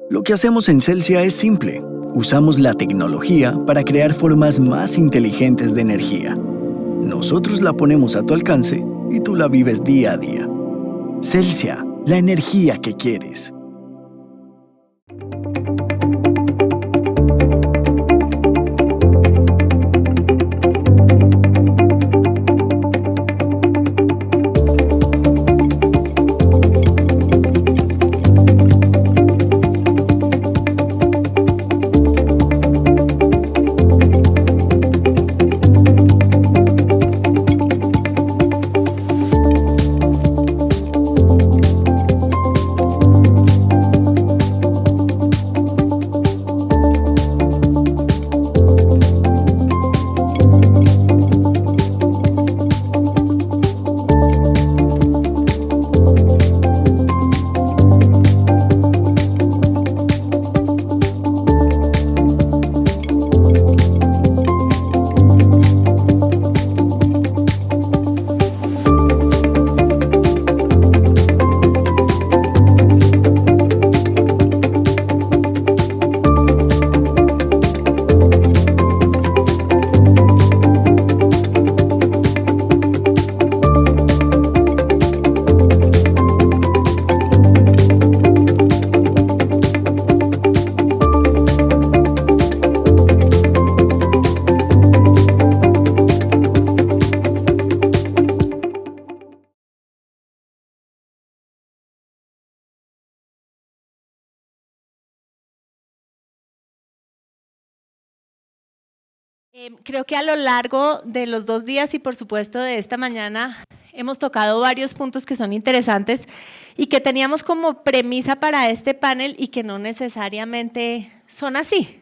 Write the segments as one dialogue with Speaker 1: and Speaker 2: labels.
Speaker 1: Lo que hacemos en Celsia es simple. Usamos la tecnología para crear formas más inteligentes de energía. Nosotros la ponemos a tu alcance y tú la vives día a día. Celsia, la energía que quieres.
Speaker 2: Creo que a lo largo de los 2 días y por supuesto de esta mañana hemos tocado varios puntos que son interesantes y que teníamos como premisa para este panel y que no necesariamente son así.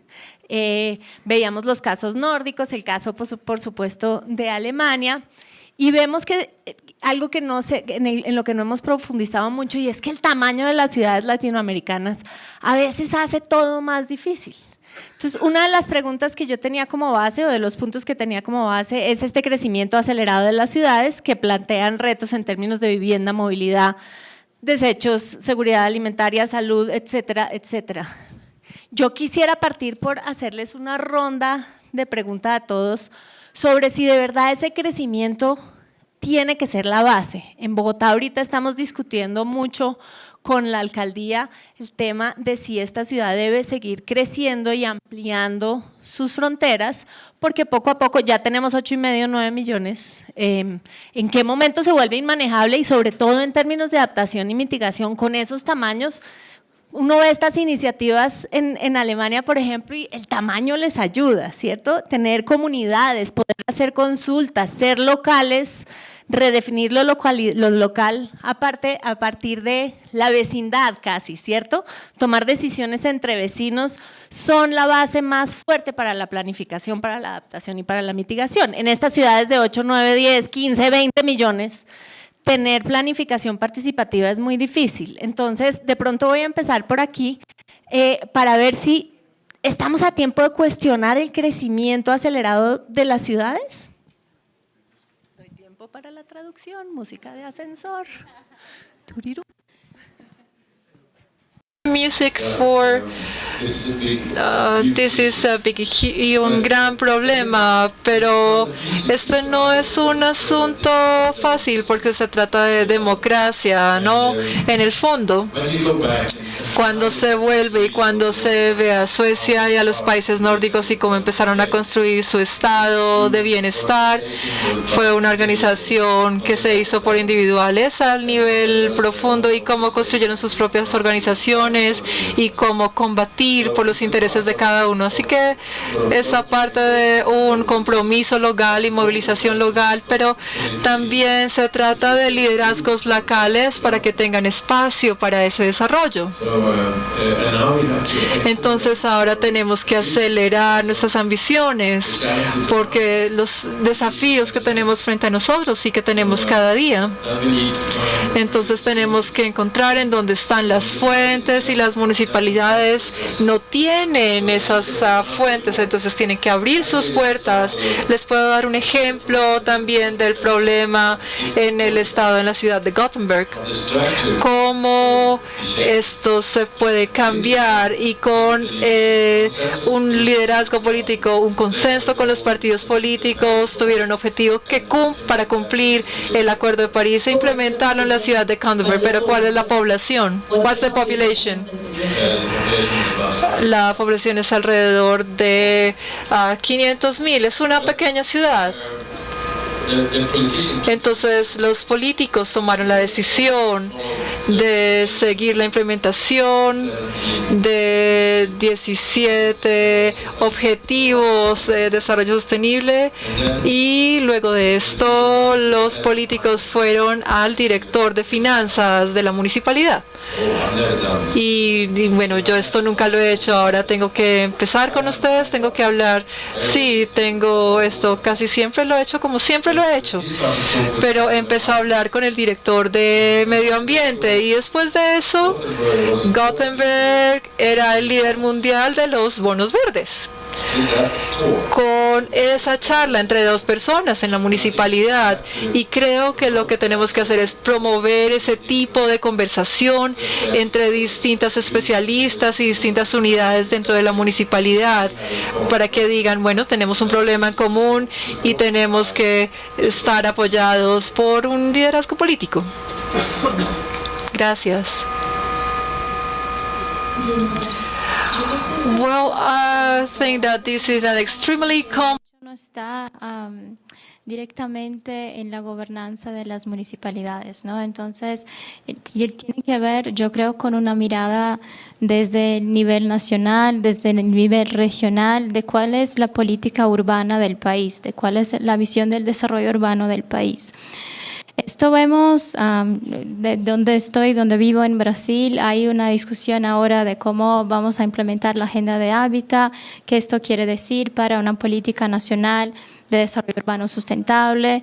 Speaker 2: Veíamos los casos nórdicos, el caso por supuesto de Alemania y vemos que algo que no sé, en lo que no hemos profundizado mucho y es que el tamaño de las ciudades latinoamericanas a veces hace todo más difícil. Entonces, una de las preguntas que yo tenía como base o de los puntos que tenía como base es este crecimiento acelerado de las ciudades que plantean retos en términos de vivienda, movilidad, desechos, seguridad alimentaria, salud, etcétera, etcétera. Yo quisiera partir por hacerles una ronda de preguntas a todos sobre si de verdad ese crecimiento tiene que ser la base. En Bogotá ahorita estamos discutiendo mucho con la alcaldía el tema de si esta ciudad debe seguir creciendo y ampliando sus fronteras, porque poco a poco ya tenemos 8,5, 9 millones. ¿En qué momento se vuelve inmanejable? Y sobre todo en términos de adaptación y mitigación con esos tamaños. Uno ve estas iniciativas en Alemania, por ejemplo, y el tamaño les ayuda, ¿cierto? Tener comunidades, poder hacer consultas, ser locales, redefinir lo local a partir de la vecindad casi, ¿cierto? Tomar decisiones entre vecinos son la base más fuerte para la planificación, para la adaptación y para la mitigación. En estas ciudades de 8, 9, 10, 15, 20 millones, tener planificación participativa es muy difícil. Entonces, de pronto voy a empezar por aquí para ver si estamos a tiempo de cuestionar el crecimiento acelerado de las ciudades. Para la traducción, música de ascensor. Turiru.
Speaker 3: Music for this is a big y un gran problema, pero este no es un asunto fácil porque se trata de democracia, ¿no? En el fondo, cuando se vuelve y cuando se ve a Suecia y a los países nórdicos y cómo empezaron a construir su estado de bienestar, fue una organización que se hizo por individuales al nivel profundo y cómo construyeron sus propias organizaciones y cómo combatir por los intereses de cada uno. Así que esa parte de un compromiso local y movilización local, pero también se trata de liderazgos locales para que tengan espacio para ese desarrollo. Entonces ahora tenemos que acelerar nuestras ambiciones porque los desafíos que tenemos frente a nosotros y que tenemos cada día. Entonces tenemos que encontrar en dónde están las fuentes y las municipalidades no tienen esas fuentes, entonces tienen que abrir sus puertas. Les puedo dar un ejemplo también del problema en el estado, en la ciudad de Gothenburg, cómo estos se puede cambiar y con un liderazgo político, un consenso con los partidos políticos, tuvieron objetivo para cumplir el Acuerdo de París e implementarlo en la ciudad de Canterbury. Pero ¿cuál es la población? What's the population? La población es alrededor de 500,000. Es una pequeña ciudad. Entonces los políticos tomaron la decisión de seguir la implementación de 17 objetivos de desarrollo sostenible, y luego de esto los políticos fueron al director de finanzas de la municipalidad. Y bueno, yo esto nunca lo he hecho, ahora tengo que empezar con ustedes, tengo que hablar. Sí, tengo esto, casi siempre lo he hecho como siempre lo he hecho, pero empezó a hablar con el director de medio ambiente, y después de eso Gothenburg era el líder mundial de los bonos verdes. Con esa charla entre dos personas en la municipalidad, y creo que lo que tenemos que hacer es promover ese tipo de conversación entre distintas especialistas y distintas unidades dentro de la municipalidad, para que digan, bueno, tenemos un problema en común y tenemos que estar apoyados por un liderazgo político. Gracias. Well, I think that this is an extremely
Speaker 4: no está directamente en la gobernanza de las municipalidades, ¿no? Entonces, tiene que ver, yo creo, con una mirada desde el nivel nacional, desde el nivel regional, de cuál es la política urbana del país, de cuál es la visión del desarrollo urbano del país. Esto vemos de donde vivo en Brasil, hay una discusión ahora de cómo vamos a implementar la agenda de hábitat, qué esto quiere decir para una política nacional de desarrollo urbano sustentable,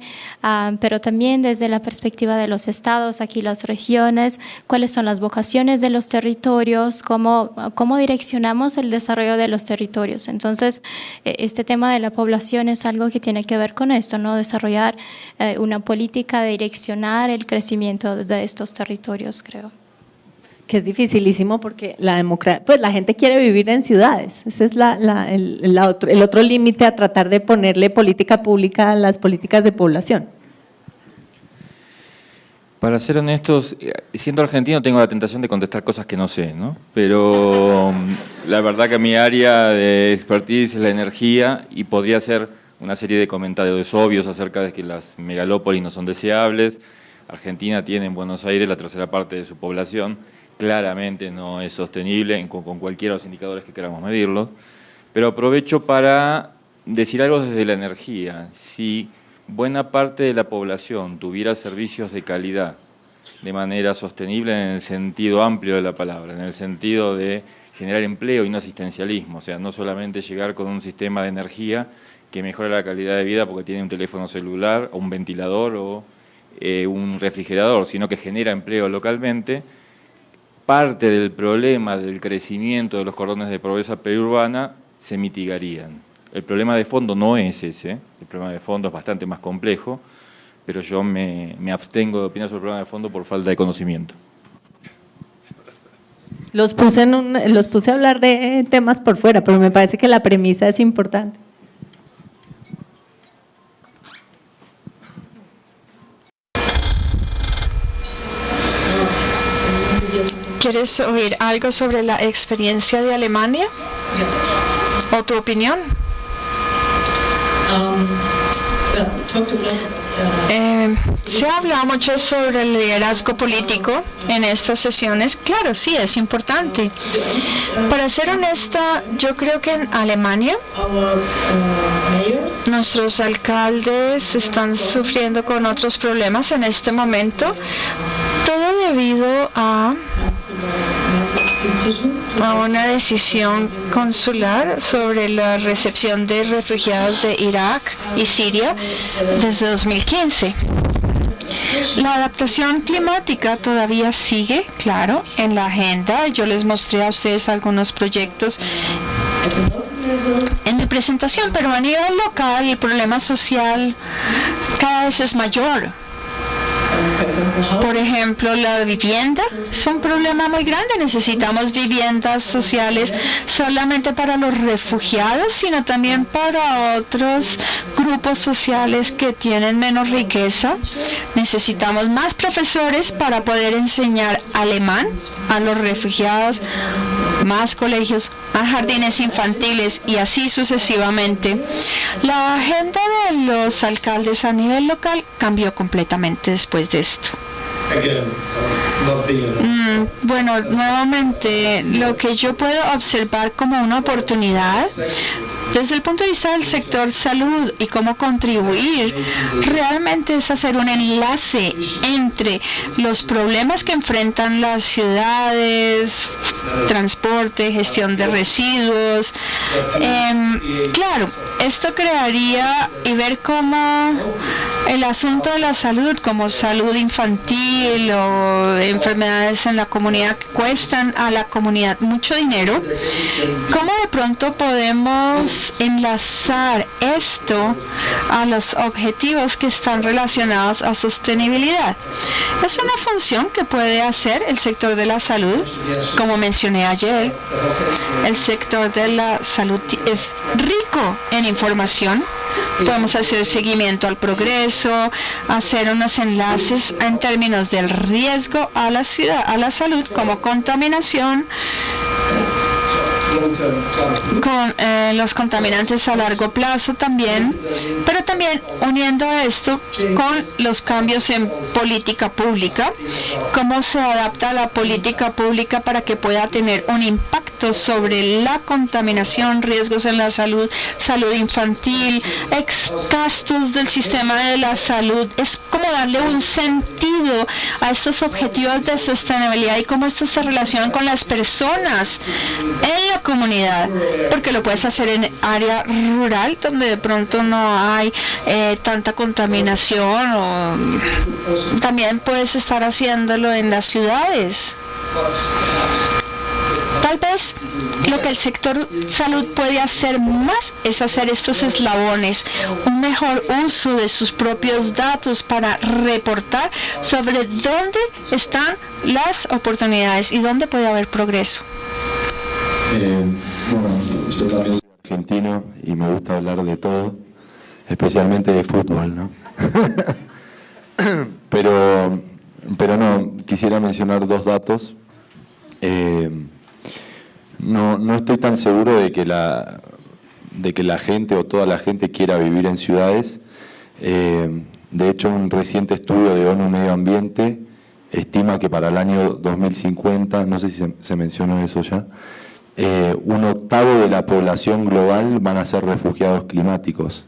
Speaker 4: pero también desde la perspectiva de los estados, aquí las regiones, cuáles son las vocaciones de los territorios, cómo direccionamos el desarrollo de los territorios. Entonces, este tema de la población es algo que tiene que ver con esto, ¿no? Desarrollar una política de direccionar el crecimiento de estos territorios, creo.
Speaker 2: Que es dificilísimo porque la gente quiere vivir en ciudades. Ese es el otro límite a tratar de ponerle política pública a las políticas de población.
Speaker 5: Para ser honestos, siendo argentino tengo la tentación de contestar cosas que no sé, ¿no? Pero la verdad que mi área de expertise es la energía, y podría hacer una serie de comentarios obvios acerca de que las megalópolis no son deseables. Argentina tiene en Buenos Aires la tercera parte de su población. Claramente no es sostenible con cualquiera de los indicadores que queramos medirlo, pero aprovecho para decir algo desde la energía. Si buena parte de la población tuviera servicios de calidad de manera sostenible en el sentido amplio de la palabra, en el sentido de generar empleo y no asistencialismo, o sea, no solamente llegar con un sistema de energía que mejora la calidad de vida porque tiene un teléfono celular o un ventilador o un refrigerador, sino que genera empleo localmente, parte del problema del crecimiento de los cordones de pobreza periurbana se mitigarían. El problema de fondo no es ese, el problema de fondo es bastante más complejo, pero yo me abstengo de opinar sobre el problema de fondo por falta de conocimiento.
Speaker 2: Los puse a hablar de temas por fuera, pero me parece que la premisa es importante.
Speaker 6: ¿Quieres oír algo sobre la experiencia de Alemania? ¿O tu opinión? Se habla mucho sobre el liderazgo político en estas sesiones. Claro, sí, es importante. Para ser honesta, yo creo que en Alemania nuestros alcaldes están sufriendo con otros problemas en este momento, todo debido a una decisión consular sobre la recepción de refugiados de Irak y Siria desde 2015. La adaptación climática todavía sigue, claro, en la agenda. Yo les mostré a ustedes algunos proyectos en mi presentación, pero a nivel local el problema social cada vez es mayor. Por ejemplo, la vivienda es un problema muy grande. Necesitamos viviendas sociales solamente para los refugiados, sino también para otros grupos sociales que tienen menos riqueza. Necesitamos más profesores para poder enseñar alemán a los refugiados, más colegios, más jardines infantiles y así sucesivamente. La agenda de los alcaldes a nivel local cambió completamente después de esto. Bueno, nuevamente, lo que yo puedo observar como una oportunidad desde el punto de vista del sector salud y cómo contribuir, realmente es hacer un enlace entre los problemas que enfrentan las ciudades, transporte, gestión de residuos. Claro, esto crearía y ver cómo el asunto de la salud, como salud infantil o enfermedades en la comunidad que cuestan a la comunidad mucho dinero, cómo de pronto podemos enlazar esto a los objetivos que están relacionados a sostenibilidad. Es una función que puede hacer el sector de la salud. Como mencioné ayer, el sector de la salud es rico en información. Podemos hacer seguimiento al progreso, hacer unos enlaces en términos del riesgo a la ciudad, a la salud, como contaminación, con los contaminantes a largo plazo también, pero también uniendo esto con los cambios en política pública, cómo se adapta la política pública para que pueda tener un impacto sobre la contaminación, riesgos en la salud, salud infantil, gastos del sistema de la salud. Es como darle un sentido a estos objetivos de sostenibilidad y cómo esto se relaciona con las personas en la comunidad, porque lo puedes hacer en área rural donde de pronto no hay tanta contaminación, o también puedes estar haciéndolo en las ciudades. Tal vez lo que el sector salud puede hacer más es hacer estos eslabones, un mejor uso de sus propios datos para reportar sobre dónde están las oportunidades y dónde puede haber progreso.
Speaker 7: Bueno, yo también soy argentino y me gusta hablar de todo, especialmente de fútbol, ¿no? pero no, quisiera mencionar dos datos. No estoy tan seguro de que la gente o toda la gente quiera vivir en ciudades. De hecho, un reciente estudio de ONU Medio Ambiente estima que para el año 2050, no sé si se mencionó eso ya, 1/8 de la población global van a ser refugiados climáticos.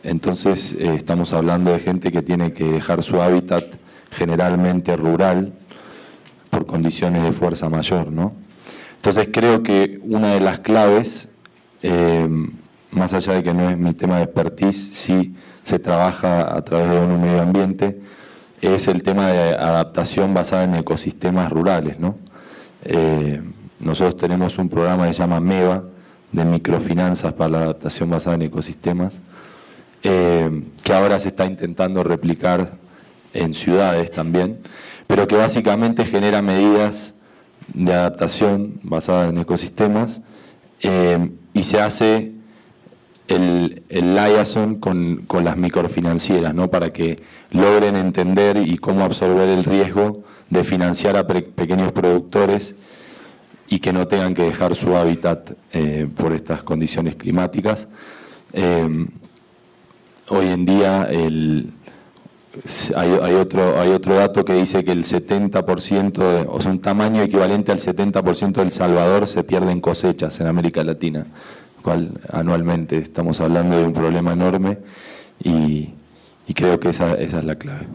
Speaker 7: Entonces estamos hablando de gente que tiene que dejar su hábitat generalmente rural por condiciones de fuerza mayor, ¿no? Entonces creo que una de las claves, más allá de que no es mi tema de expertise, sí se trabaja a través de ONU Medio Ambiente, es el tema de adaptación basada en ecosistemas rurales, ¿no? Nosotros tenemos un programa que se llama MEVA, de microfinanzas para la adaptación basada en ecosistemas, que ahora se está intentando replicar en ciudades también, pero que básicamente genera medidas de adaptación basadas en ecosistemas y se hace el liaison con las microfinancieras, ¿no? Para que logren entender y cómo absorber el riesgo de financiar a pequeños productores y que no tengan que dejar su hábitat por estas condiciones climáticas. Hoy en día hay otro dato que dice que el 70%, o sea, un tamaño equivalente al 70% del Salvador se pierde en cosechas en América Latina, cual anualmente estamos hablando de un problema enorme y creo que esa es la clave.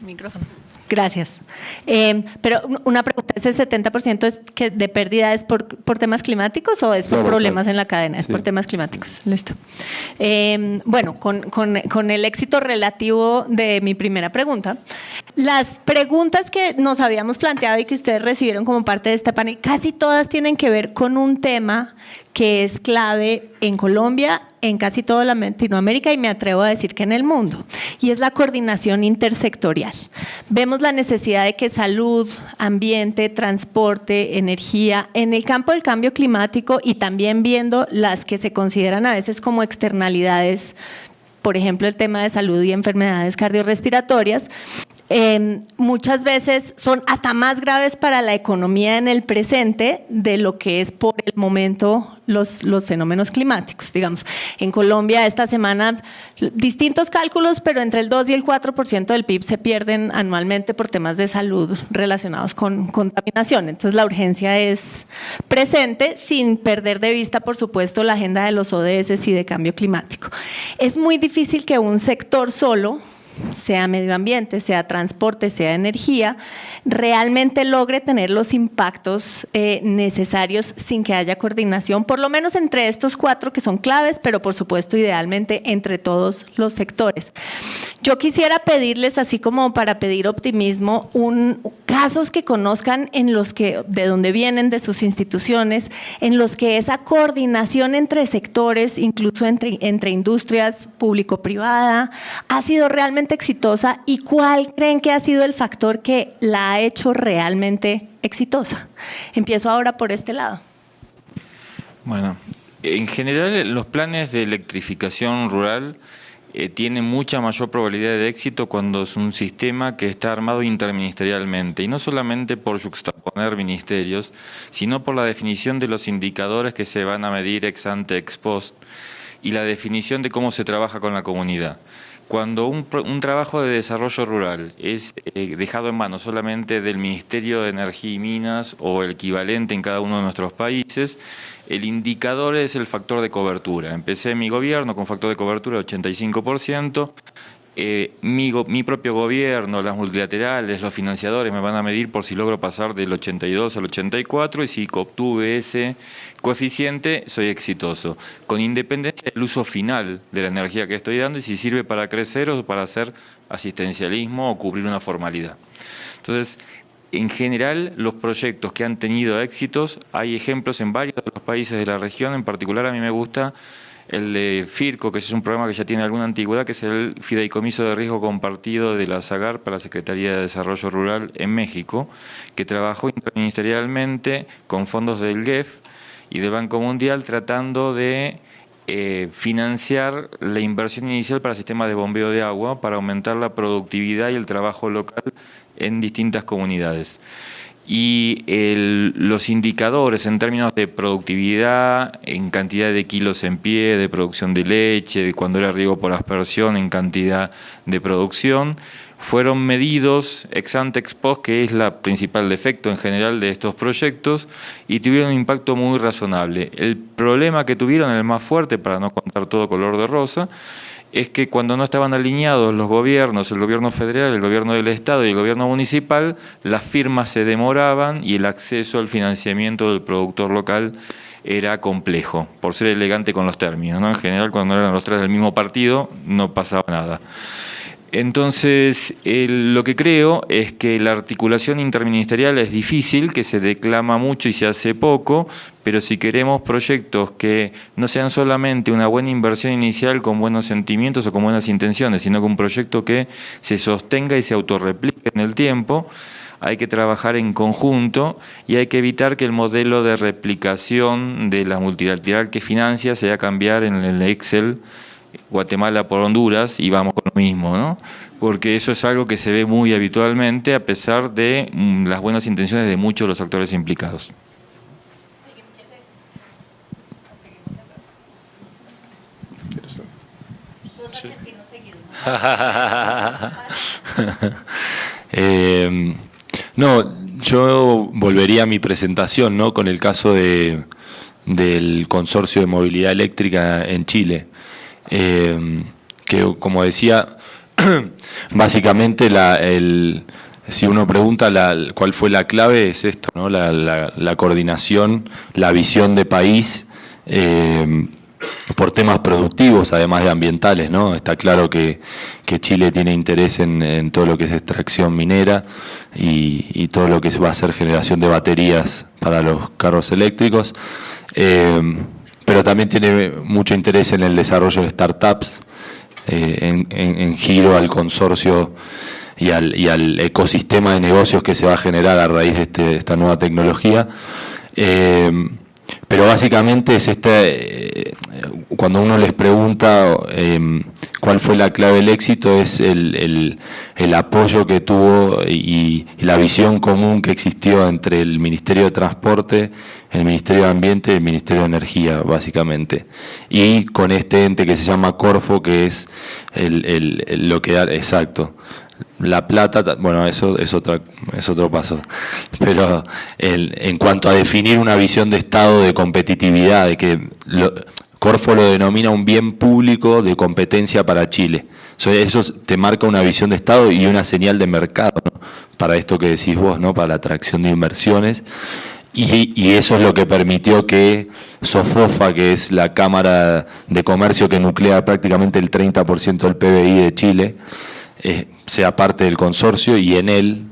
Speaker 2: Micrófono. Gracias. Pero una pregunta, ¿ese 70% es que de pérdida es por temas climáticos o es por problemas en la cadena? Es por temas climáticos. Listo. Bueno, con el éxito relativo de mi primera pregunta, las preguntas que nos habíamos planteado y que ustedes recibieron como parte de este panel, casi todas tienen que ver con un tema que es clave en Colombia, en casi toda Latinoamérica y me atrevo a decir que en el mundo, y es la coordinación intersectorial. Vemos la necesidad de que salud, ambiente, transporte, energía, en el campo del cambio climático y también viendo las que se consideran a veces como externalidades, por ejemplo el tema de salud y enfermedades cardiorrespiratorias, muchas veces son hasta más graves para la economía en el presente de lo que es por el momento los fenómenos climáticos. Digamos, en Colombia esta semana distintos cálculos, pero entre el 2 y el 4% del PIB se pierden anualmente por temas de salud relacionados con contaminación. Entonces la urgencia es presente sin perder de vista, por supuesto, la agenda de los ODS y de cambio climático. Es muy difícil que un sector solo, sea medio ambiente, sea transporte, sea energía, realmente logre tener los impactos necesarios sin que haya coordinación, por lo menos entre estos 4 que son claves, pero por supuesto idealmente entre todos los sectores. Yo quisiera pedirles, así como para pedir optimismo, casos que conozcan en los que, de dónde vienen, de sus instituciones, en los que esa coordinación entre sectores, incluso entre industrias público-privada, ha sido realmente exitosa, y cuál creen que ha sido el factor que la ha hecho realmente exitosa. Empiezo ahora por este lado.
Speaker 5: Bueno, en general los planes de electrificación rural tienen mucha mayor probabilidad de éxito cuando es un sistema que está armado interministerialmente, y no solamente por juxtaponer ministerios, sino por la definición de los indicadores que se van a medir ex ante, ex post, y la definición de cómo se trabaja con la comunidad. Cuando un trabajo de desarrollo rural es dejado en manos solamente del Ministerio de Energía y Minas o el equivalente en cada uno de nuestros países, el indicador es el factor de cobertura. Empecé mi gobierno con factor de cobertura de 85%, mi propio gobierno, las multilaterales, los financiadores me van a medir por si logro pasar del 82 al 84, y si obtuve ese coeficiente soy exitoso, con independencia del uso final de la energía que estoy dando y si sirve para crecer o para hacer asistencialismo o cubrir una formalidad. Entonces, en general, los proyectos que han tenido éxitos, hay ejemplos en varios de los países de la región. En particular, a mí me gusta el de FIRCO, que es un programa que ya tiene alguna antigüedad, que es el Fideicomiso de Riesgo Compartido de la SAGAR para la Secretaría de Desarrollo Rural en México, que trabajó interministerialmente con fondos del GEF y del Banco Mundial tratando de financiar la inversión inicial para sistemas de bombeo de agua para aumentar la productividad y el trabajo local en distintas comunidades. Y los indicadores en términos de productividad, en cantidad de kilos en pie, de producción de leche, de cuando era riego por aspersión, en cantidad de producción, fueron medidos ex ante ex post, que es la principal defecto en general de estos proyectos, y tuvieron un impacto muy razonable. El problema que tuvieron, el más fuerte, para no contar todo color de rosa, es que cuando no estaban alineados los gobiernos, el gobierno federal, el gobierno del estado y el gobierno municipal, las firmas se demoraban y el acceso al financiamiento del productor local era complejo, por ser elegante con los términos, ¿no? En general, cuando eran los 3 del mismo partido, no pasaba nada. Entonces, lo que creo es que la articulación interministerial es difícil, que se declama mucho y se hace poco, pero si queremos proyectos que no sean solamente una buena inversión inicial con buenos sentimientos o con buenas intenciones, sino que un proyecto que se sostenga y se autorreplique en el tiempo, hay que trabajar en conjunto y hay que evitar que el modelo de replicación de la multilateral que financia sea cambiar en el Excel Guatemala por Honduras y vamos con lo mismo, ¿no? Porque eso es algo que se ve muy habitualmente a pesar de las buenas intenciones de muchos de los actores implicados.
Speaker 7: No, yo volvería a mi presentación, ¿no? Con el caso del Consorcio de Movilidad Eléctrica en Chile. Que, como decía, básicamente si uno pregunta cuál fue la clave, es esto, ¿no? La coordinación, la visión de país por temas productivos, además de ambientales, ¿no? Está claro que Chile tiene interés en todo lo que es extracción minera y todo lo que va a ser generación de baterías para los carros eléctricos. pero también tiene mucho interés en el desarrollo de startups, en giro al consorcio y al ecosistema de negocios que se va a generar a raíz de esta nueva tecnología. Pero básicamente es cuando uno les pregunta cuál fue la clave del éxito, es el apoyo que tuvo y la visión común que existió entre el Ministerio de Transporte, el Ministerio de Ambiente y el Ministerio de Energía, básicamente. Y con este ente que se llama Corfo, que es lo que da, exacto. La plata, bueno, eso es otro paso. Pero en cuanto a definir una visión de Estado de competitividad, de que Corfo lo denomina un bien público de competencia para Chile. Eso te marca una visión de Estado y una señal de mercado, ¿no? Para esto que decís vos, ¿no? Para la atracción de inversiones. Y eso es lo que permitió que SOFOFA, que es la Cámara de Comercio que nuclea prácticamente el 30% del PBI de Chile, sea parte del consorcio, y en él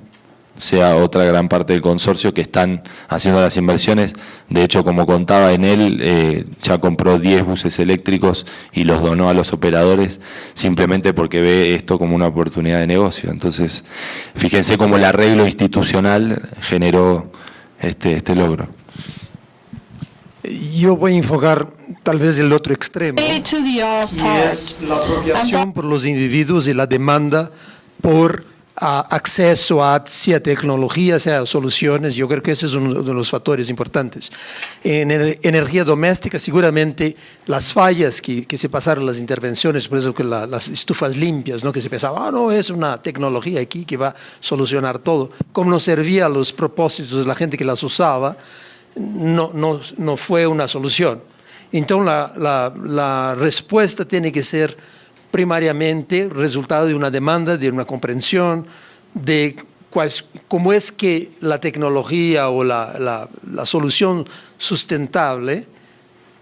Speaker 7: sea otra gran parte del consorcio que están haciendo las inversiones. De hecho, como contaba, en él ya compró 10 buses eléctricos y los donó a los operadores simplemente porque ve esto como una oportunidad de negocio. Entonces, fíjense cómo el arreglo institucional generó este logro.
Speaker 8: Yo voy a enfocar tal vez el otro extremo, que es la apropiación por los individuos y la demanda por acceso a sea tecnología, sea soluciones. Yo creo que ese es uno de los factores importantes. En energía doméstica, seguramente las fallas que se pasaron, las intervenciones, por eso que las estufas limpias, ¿no? Que se pensaba, no, es una tecnología aquí que va a solucionar todo. Como no servía a los propósitos de la gente que las usaba, no fue una solución. Entonces la respuesta tiene que ser primariamente resultado de una demanda, de una comprensión de cómo es que la tecnología o la solución sustentable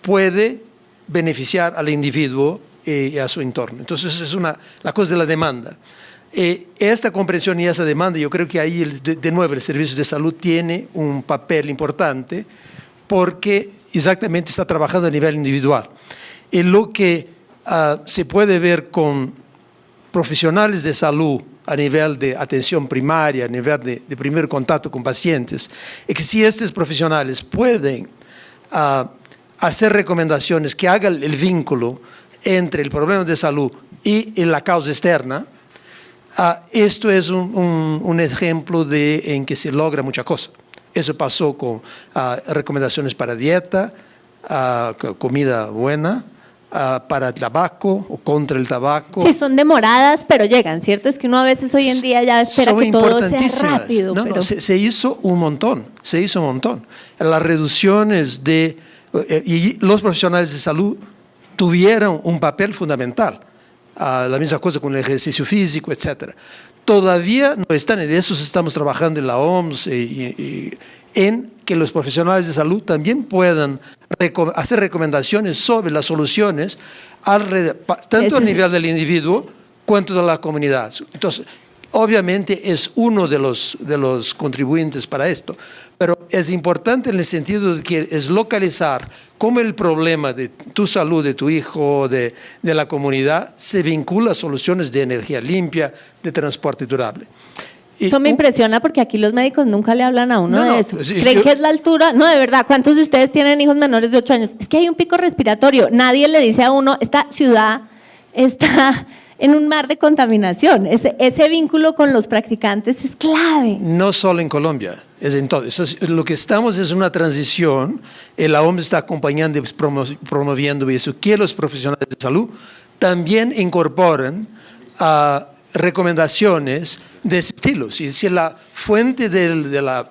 Speaker 8: puede beneficiar al individuo y a su entorno. Entonces es la cosa de la demanda. Esta comprensión y esa demanda, yo creo que ahí de nuevo el servicio de salud tiene un papel importante porque exactamente está trabajando a nivel individual. Y lo que se puede ver con profesionales de salud a nivel de atención primaria, a nivel de primer contacto con pacientes, es que si estos profesionales pueden hacer recomendaciones que hagan el vínculo entre el problema de salud y la causa externa, esto es un ejemplo en que se logra mucha cosa. Eso pasó con recomendaciones para dieta, comida buena, para el tabaco o contra el tabaco.
Speaker 2: Sí, son demoradas, pero llegan, ¿cierto? Es que uno a veces hoy en día ya espera que todo sea rápido.
Speaker 8: No, pero se hizo un montón, Las reducciones y los profesionales de salud tuvieron un papel fundamental. La misma cosa con el ejercicio físico, etc. Todavía no están, y de eso estamos trabajando en la OMS, en que los profesionales de salud también puedan hacer recomendaciones sobre las soluciones tanto a nivel del individuo cuanto de la comunidad. Entonces, obviamente es uno de los contribuyentes para esto, pero es importante en el sentido de que es localizar cómo el problema de tu salud, de tu hijo, de la comunidad, se vincula a soluciones de energía limpia, de transporte durable.
Speaker 2: Eso me impresiona porque aquí los médicos nunca le hablan a uno de eso. ¿Creen que es la altura? No, de verdad, ¿cuántos de ustedes tienen hijos menores de 8 años? Es que hay un pico respiratorio. Nadie le dice a uno, esta ciudad está en un mar de contaminación. Ese vínculo con los practicantes es clave.
Speaker 8: No solo en Colombia, es en todo. Lo que estamos es una transición. La OMS está acompañando y promoviendo eso, que los profesionales de salud también incorporan recomendaciones de ese estilo. Si la fuente de la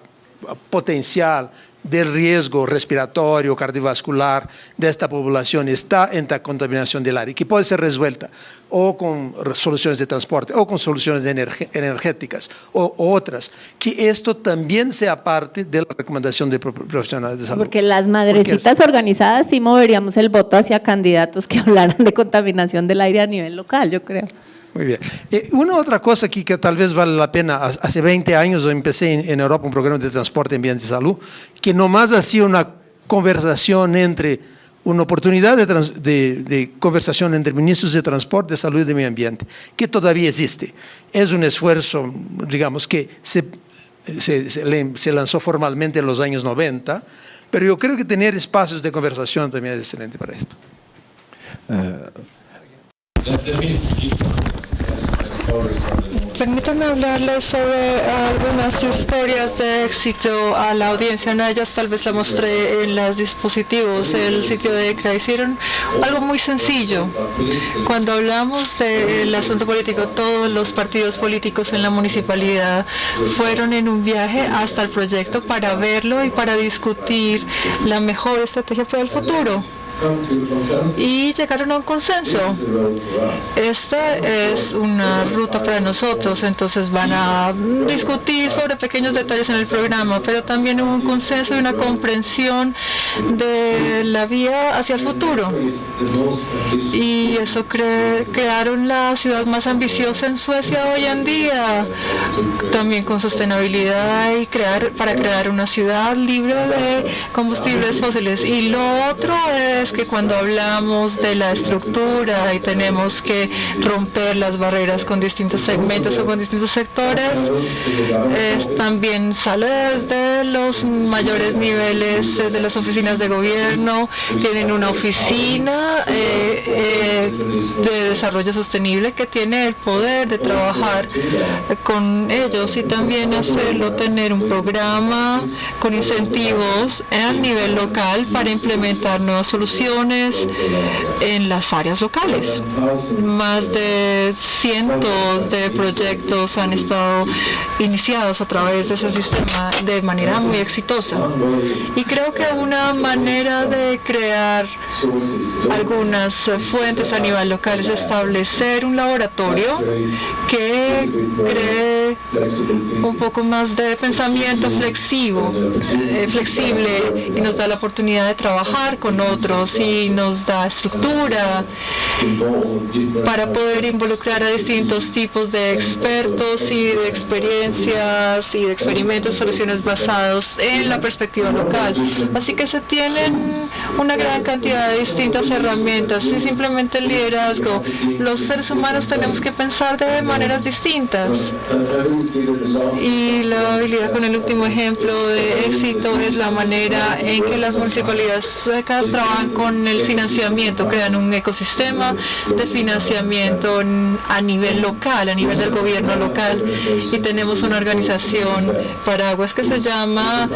Speaker 8: potencial del riesgo respiratorio, cardiovascular de esta población está en la contaminación del aire, que puede ser resuelta o con soluciones de transporte o con soluciones energéticas o otras, que esto también sea parte de la recomendación de profesionales de salud.
Speaker 2: Porque las madrecitas organizadas sí moveríamos el voto hacia candidatos que hablaran de contaminación del aire a nivel local, yo creo.
Speaker 8: Muy bien. Una otra cosa aquí que tal vez vale la pena, hace 20 años yo empecé en Europa un programa de transporte, ambiente y salud, que nomás hacía una conversación entre una oportunidad de conversación entre ministros de transporte, de salud y de medio ambiente, que todavía existe. Es un esfuerzo, digamos, que se lanzó formalmente en los años 90, pero yo creo que tener espacios de conversación también es excelente para esto.
Speaker 3: Permítanme hablarles sobre algunas historias de éxito a la audiencia. Una de ellas tal vez la mostré en los dispositivos, el sitio de ECRA. Hicieron algo muy sencillo. Cuando hablamos del asunto político, todos los partidos políticos en la municipalidad fueron en un viaje hasta el proyecto para verlo y para discutir la mejor estrategia para el futuro. Y llegaron a un consenso. Esta es una ruta para nosotros, entonces van a discutir sobre pequeños detalles en el programa, pero también hubo un consenso y una comprensión de la vía hacia el futuro. Y eso crearon la ciudad más ambiciosa en Suecia hoy en día, también con sostenibilidad y para crear una ciudad libre de combustibles fósiles. Y lo otro es que cuando hablamos de la estructura y tenemos que romper las barreras con distintos segmentos o con distintos sectores, también sale desde los mayores niveles, desde las oficinas de gobierno. Tienen una oficina de desarrollo sostenible que tiene el poder de trabajar con ellos y también hacerlo, tener un programa con incentivos a nivel local para implementar nuevas soluciones en las áreas locales. Más de cientos de proyectos han estado iniciados a través de ese sistema de manera muy exitosa. Y creo que una manera de crear algunas fuentes a nivel local es establecer un laboratorio que cree un poco más de pensamiento flexible y nos da la oportunidad de trabajar con otros y nos da estructura para poder involucrar a distintos tipos de expertos y de experiencias y de experimentos, soluciones basados en la perspectiva local. Así que se tienen una gran cantidad de distintas herramientas y simplemente el liderazgo. Los seres humanos tenemos que pensar de maneras distintas. Y la habilidad con el último ejemplo de éxito es la manera en que las municipalidades suecas trabajan con el financiamiento, crean un ecosistema de financiamiento a nivel local, a nivel del gobierno local, y tenemos una organización paraguas que se llama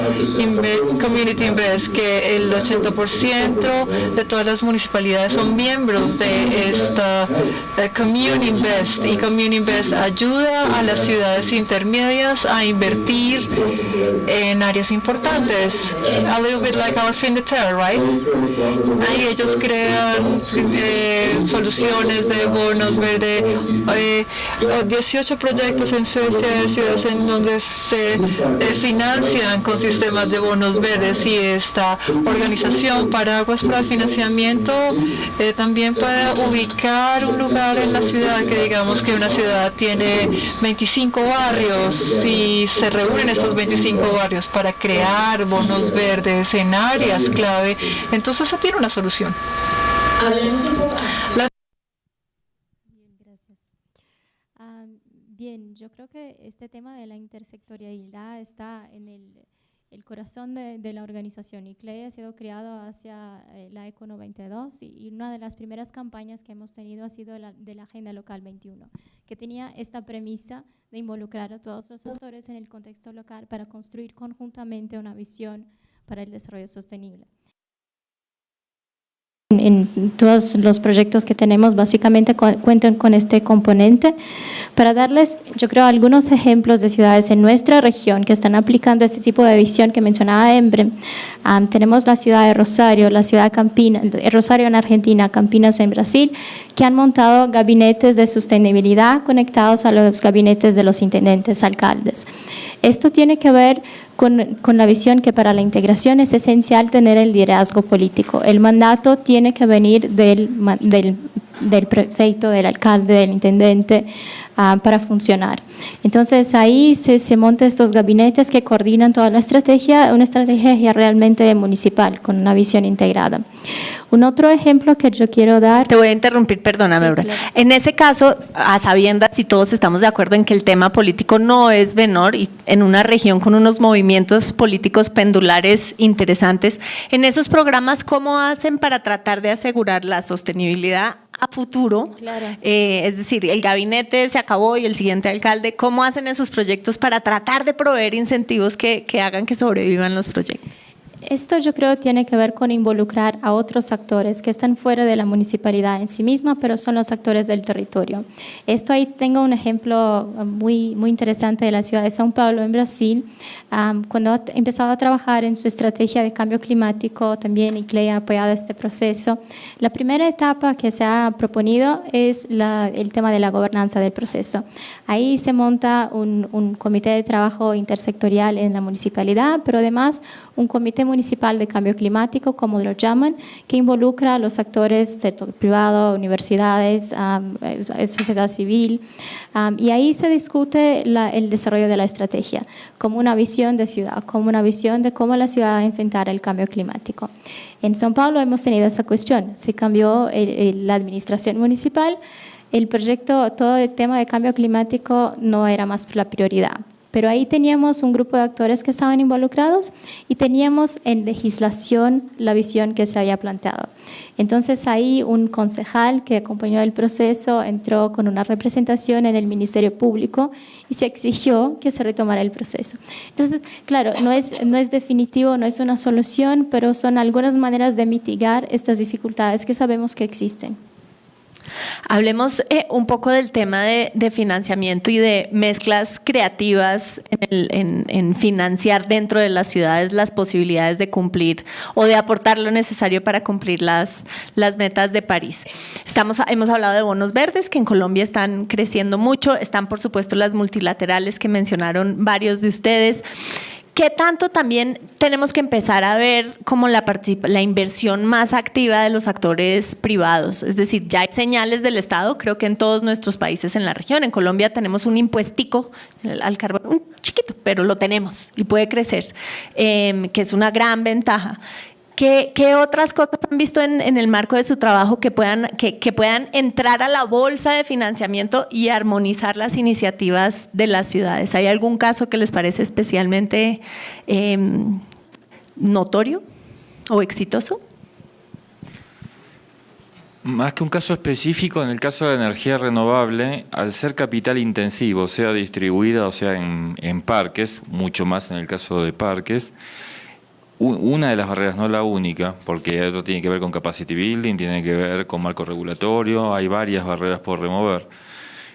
Speaker 3: Community Invest, que el 80% de todas las municipalidades son miembros de esta Community Invest, y Community Invest ayuda a las ciudades intermedias a invertir en áreas importantes, a little bit like our Findeter, right? Ahí ellos crean soluciones de bonos verdes, 18 proyectos en Suecia de ciudades en donde se financian con sistemas de bonos verdes, y esta organización Paraguas para el Financiamiento también puede ubicar un lugar en la ciudad, que digamos que una ciudad tiene 25 barrios y se reúnen esos 25 barrios para crear bonos verdes en áreas clave, entonces se tiene una solución.
Speaker 4: Bien, gracias. Bien, yo creo que este tema de la intersectorialidad está en el corazón de la organización. ICLEI ha sido creado hacia la ECO 92 y una de las primeras campañas que hemos tenido ha sido de la Agenda Local 21, que tenía esta premisa de involucrar a todos los actores en el contexto local para construir conjuntamente una visión para el desarrollo sostenible. En todos los proyectos que tenemos básicamente cuentan con este componente. Para darles, yo creo, algunos ejemplos de ciudades en nuestra región que están aplicando este tipo de visión que mencionaba Emre, tenemos la ciudad de Rosario, la ciudad Campinas, Rosario en Argentina, Campinas en Brasil, que han montado gabinetes de sostenibilidad conectados a los gabinetes de los intendentes, alcaldes. Esto tiene que ver con la visión que para la integración es esencial tener el liderazgo político. El mandato tiene que venir del del prefecto, del alcalde, del intendente, para funcionar. Entonces ahí se montan estos gabinetes que coordinan toda la estrategia, una estrategia realmente municipal, con una visión integrada. Un otro ejemplo que yo quiero dar…
Speaker 2: Te voy a interrumpir, perdóname, Aurora. Claro. En ese caso, a sabiendas, y todos estamos de acuerdo en que el tema político no es menor, y en una región con unos movimientos políticos pendulares interesantes, en esos programas, ¿cómo hacen para tratar de asegurar la sostenibilidad a futuro?
Speaker 4: Claro.
Speaker 2: Es decir, el gabinete se acabó y el siguiente alcalde, ¿cómo hacen esos proyectos para tratar de proveer incentivos que hagan que sobrevivan los proyectos?
Speaker 4: Esto yo creo tiene que ver con involucrar a otros actores que están fuera de la municipalidad en sí misma, pero son los actores del territorio. Esto ahí tengo un ejemplo muy interesante de la ciudad de São Paulo, en Brasil. Cuando ha empezado a trabajar en su estrategia de cambio climático, también ICLEI ha apoyado este proceso. La primera etapa que se ha proponido es el tema de la gobernanza del proceso. Ahí se monta un comité de trabajo intersectorial en la municipalidad, pero además un comité municipal de cambio climático, como lo llaman, que involucra a los actores, sector privado, universidades, sociedad civil, y ahí se discute el desarrollo de la estrategia, como una visión de ciudad, como una visión de cómo la ciudad va a enfrentar el cambio climático. En São Paulo hemos tenido esa cuestión, se cambió la administración municipal, el proyecto, todo el tema de cambio climático no era más la prioridad. Pero ahí teníamos un grupo de actores que estaban involucrados y teníamos en legislación la visión que se había planteado. Entonces ahí un concejal que acompañó el proceso entró con una representación en el Ministerio Público y se exigió que se retomara el proceso. Entonces, claro, no es definitivo, no es una solución, pero son algunas maneras de mitigar estas dificultades que sabemos que existen.
Speaker 2: Hablemos un poco del tema de financiamiento y de mezclas creativas en financiar dentro de las ciudades las posibilidades de cumplir o de aportar lo necesario para cumplir las metas de París. Hemos hablado de bonos verdes que en Colombia están creciendo mucho, están por supuesto las multilaterales que mencionaron varios de ustedes. ¿Qué tanto también tenemos que empezar a ver como la inversión más activa de los actores privados? Es decir, ya hay señales del Estado, creo que en todos nuestros países en la región. En Colombia tenemos un impuestico al carbón, un chiquito, pero lo tenemos y puede crecer, que es una gran ventaja. ¿Qué otras cosas han visto en el marco de su trabajo que puedan entrar a la bolsa de financiamiento y armonizar las iniciativas de las ciudades? ¿Hay algún caso que les parece especialmente notorio o exitoso?
Speaker 5: Más que un caso específico, en el caso de energía renovable, al ser capital intensivo, sea distribuida o sea en parques, mucho más en el caso de parques, una de las barreras, no la única, porque esto tiene que ver con capacity building, tiene que ver con marco regulatorio, hay varias barreras por remover.